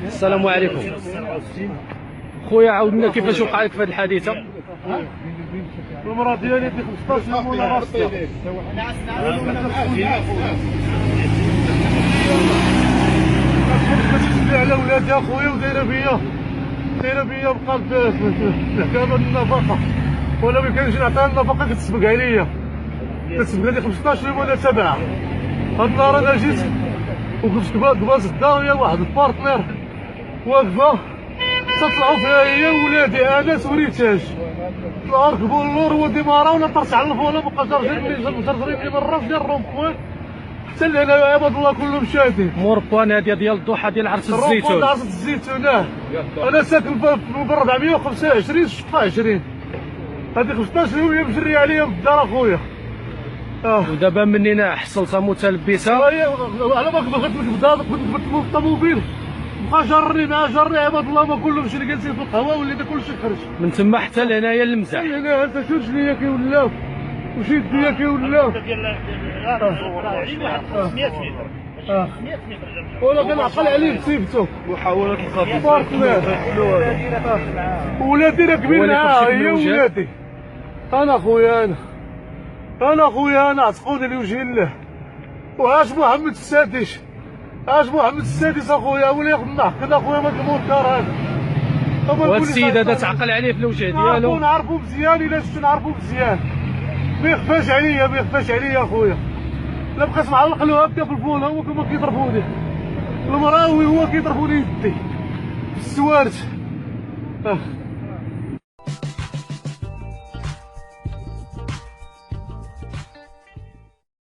السلام عليكم خويا، عاودنا كيفاش وقع لك في هذه الحادثه؟ المراه ديالي في 15 يوم ولا راسها كتحسبي على ولادي اخويا ودايره بيا بقلب الحكامه النفقه، وانا ما كانش نعطيها النفقه كتسبق عليا 15 يوم ولا 7. هاد النهار انا جيت وكنت كباز الداويه واحد البارتنير واقفه تطلعوا فيها هي وولادي انس وريتاج، طلعوا ركبوا اللور وديمارا ولا طرت على الفوله بقى جرجرين من الراس ديال الرومبوان حتى لهنا عباد الله كلهم شادين. موربوان هذه ديال الضحى ديال عرس الزيتون. الرومبوان عرس الزيتون انا ساكن في 425 شقه 20. هذيك 15 يوم هي مجريه عليا بالدار اخويا. ودابا منين حصلتها متلبسه؟ على ما كنت بدات كنت الطوموبيل بقى جرني عباد الله ما كلهمش اللي جالسين في القهوه واللي كلشي خرج من تما حتى لهنايا للمزح. هنا انت شوف رجليا كيولاو وشي يديا كيولاو ولا كنعقل عليه بسيبته محاولة الخطف ولادي راكبين معاها هي ولادي. انا خويا انا عتقوني لوجه الله. وعاش محمد السادس اخويا ولا ياخذ الحق اخويا ما المنكر هذا. وهاد السيد هذا تعقل عليه في الوجه ديالو. نعرفو مزيان الا شفت نعرفو مزيان ما يخفاش عليا اخويا. لا بقيت معلق له هكا في الفوله هما كيضربوني المراوي هو كيضربوني يدي في السوارت.